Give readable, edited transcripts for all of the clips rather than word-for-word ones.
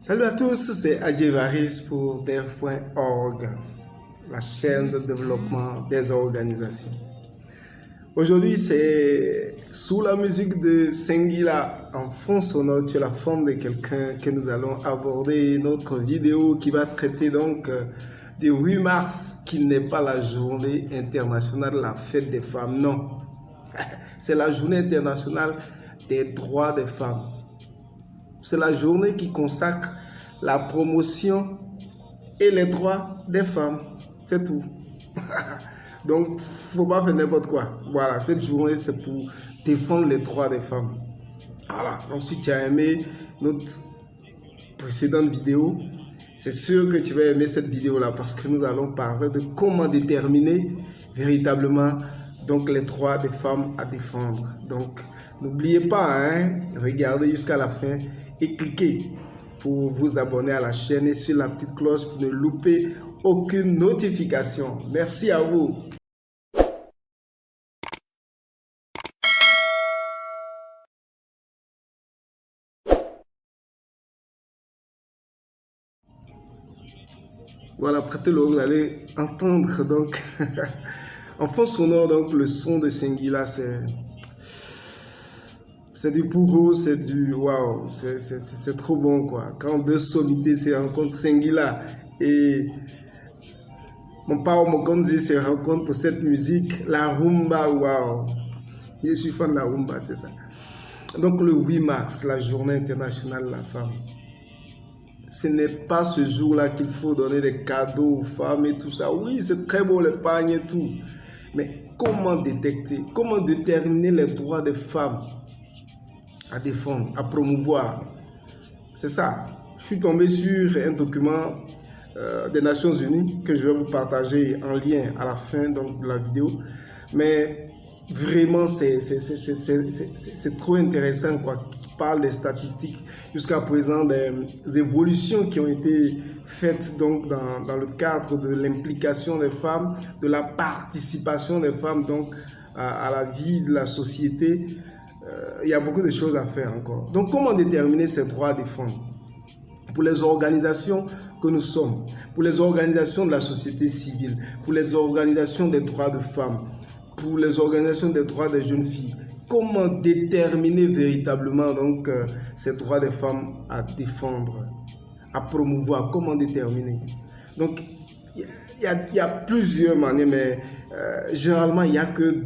Salut à tous, c'est Adjé Varis pour dev.org, la chaîne de développement des organisations. Aujourd'hui, c'est sous la musique de Sengila en fond sonore, tu es la forme de quelqu'un que nous allons aborder notre vidéo qui va traiter donc du 8 mars, qui n'est pas la journée internationale de la fête des femmes, non. C'est la journée internationale des droits des femmes. C'est la journée qui consacre la promotion et les droits des femmes. C'est tout. Donc, il ne faut pas faire n'importe quoi. Voilà, cette journée, c'est pour défendre les droits des femmes. Voilà, donc si tu as aimé notre précédente vidéo, c'est sûr que tu vas aimer cette vidéo-là parce que nous allons parler de comment déterminer véritablement donc, les droits des femmes à défendre. Donc, n'oubliez pas, regardez jusqu'à la fin et cliquez pour vous abonner à la chaîne et sur la petite cloche pour ne louper aucune notification. Merci à vous. Voilà, prêtez l'oreille, vous allez entendre donc en fond sonore donc le son de Sengila, c'est du bourreau, c'est du waouh, c'est trop bon quoi. Quand deux sommités se rencontrent, Sengila et mon père Mokonzi se rencontrent pour cette musique, la rumba, waouh. Je suis fan de la rumba, c'est ça. Donc le 8 mars, la journée internationale de la femme. Ce n'est pas ce jour-là qu'il faut donner des cadeaux aux femmes et tout ça. Oui, c'est très beau le pagne et tout. Mais comment détecter, comment déterminer les droits des femmes à défendre, à promouvoir? C'est ça. Je suis tombé sur un document des Nations Unies que je vais vous partager en lien à la fin donc, de la vidéo. Mais vraiment, c'est trop intéressant quoi, qui parle des statistiques jusqu'à présent, des évolutions qui ont été faites donc, dans le cadre de l'implication des femmes, de la participation des femmes donc, à la vie de la société. Il y a beaucoup de choses à faire encore. Donc, comment déterminer ces droits à défendre? Pour les organisations que nous sommes, pour les organisations de la société civile, pour les organisations des droits de femmes, pour les organisations des droits des jeunes filles, comment déterminer véritablement donc, ces droits des femmes à défendre, à promouvoir, comment déterminer? Donc, il y a plusieurs manières, mais généralement, il n'y a que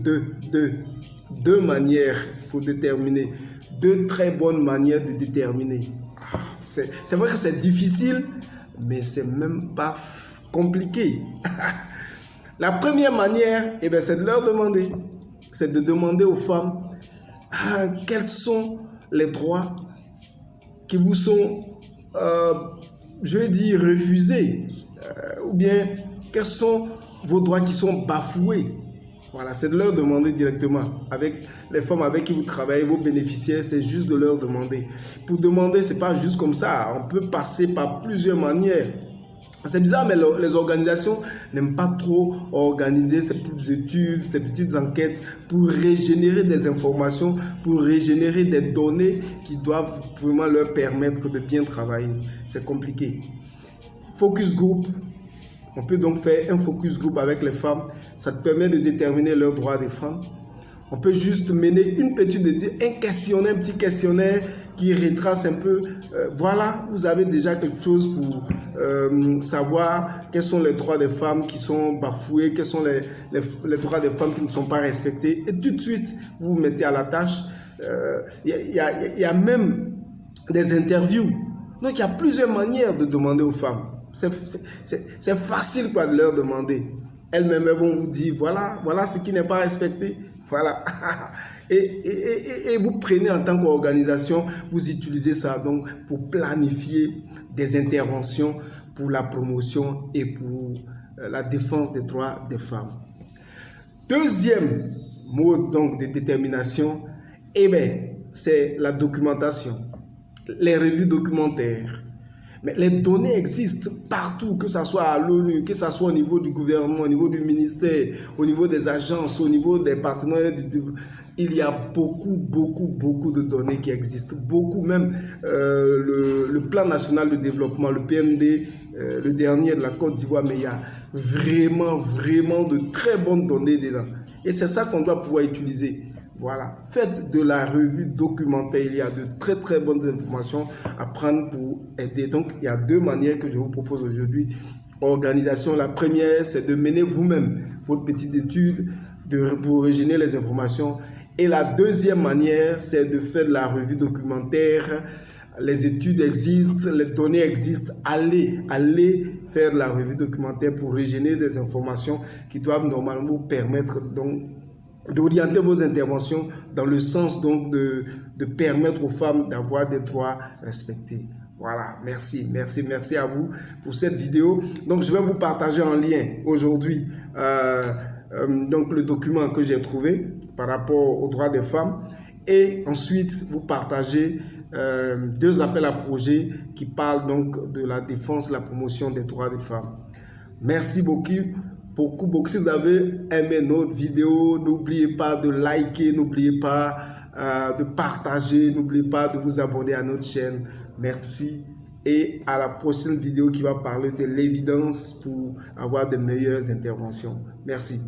deux manières pour déterminer, deux très bonnes manières de déterminer. C'est vrai que c'est difficile, mais c'est même pas compliqué. La première manière, c'est de leur demander. C'est de demander aux femmes quels sont les droits qui vous sont, je vais dire, refusés. Ou bien, quels sont vos droits qui sont bafoués. Voilà, c'est de leur demander directement. Avec les femmes avec qui vous travaillez, vos bénéficiaires, c'est juste de leur demander. Pour demander, ce n'est pas juste comme ça. On peut passer par plusieurs manières. C'est bizarre, mais les organisations n'aiment pas trop organiser ces petites études, ces petites enquêtes pour régénérer des informations, pour régénérer des données qui doivent vraiment leur permettre de bien travailler. C'est compliqué. Focus group. On peut donc faire un focus group avec les femmes. Ça te permet de déterminer leurs droits des femmes. On peut juste mener une petite étude, un petit questionnaire qui retrace un peu. Voilà, vous avez déjà quelque chose pour savoir quels sont les droits des femmes qui sont bafoués, quels sont les droits des femmes qui ne sont pas respectés. Et tout de suite, vous vous mettez à la tâche. Il y a même des interviews. Donc, il y a plusieurs manières de demander aux femmes. C'est facile quoi, de leur demander. Elles-mêmes vont vous dire, voilà ce qui n'est pas respecté. Voilà. Et vous prenez en tant qu'organisation, vous utilisez ça donc pour planifier des interventions pour la promotion et pour la défense des droits des femmes. Deuxième mode donc de détermination, c'est la documentation, les revues documentaires. Mais les données existent partout, que ce soit à l'ONU, que ce soit au niveau du gouvernement, au niveau du ministère, au niveau des agences, au niveau des partenaires. Il y a beaucoup de données qui existent. Beaucoup, même le plan national de développement, le PND, le dernier de la Côte d'Ivoire, mais il y a vraiment de très bonnes données dedans. Et c'est ça qu'on doit pouvoir utiliser. Voilà, faites de la revue documentaire, il y a de très bonnes informations à prendre pour aider. Donc, il y a 2 manières que je vous propose aujourd'hui. Organisation, la première, c'est de mener vous-même votre petite étude, pour originer les informations. Et la deuxième manière, c'est de faire de la revue documentaire. Les études existent, les données existent. Allez faire de la revue documentaire pour originer des informations qui doivent normalement vous permettre donc d'orienter vos interventions dans le sens donc de permettre aux femmes d'avoir des droits respectés. Voilà, merci à vous pour cette vidéo. Donc, je vais vous partager en lien aujourd'hui donc le document que j'ai trouvé par rapport aux droits des femmes et ensuite vous partager 2 appels à projets qui parlent donc de la défense, la promotion des droits des femmes. Merci beaucoup. Si vous avez aimé notre vidéo, n'oubliez pas de liker, n'oubliez pas de partager, n'oubliez pas de vous abonner à notre chaîne. Merci et à la prochaine vidéo qui va parler de l'évidence pour avoir de meilleures interventions. Merci.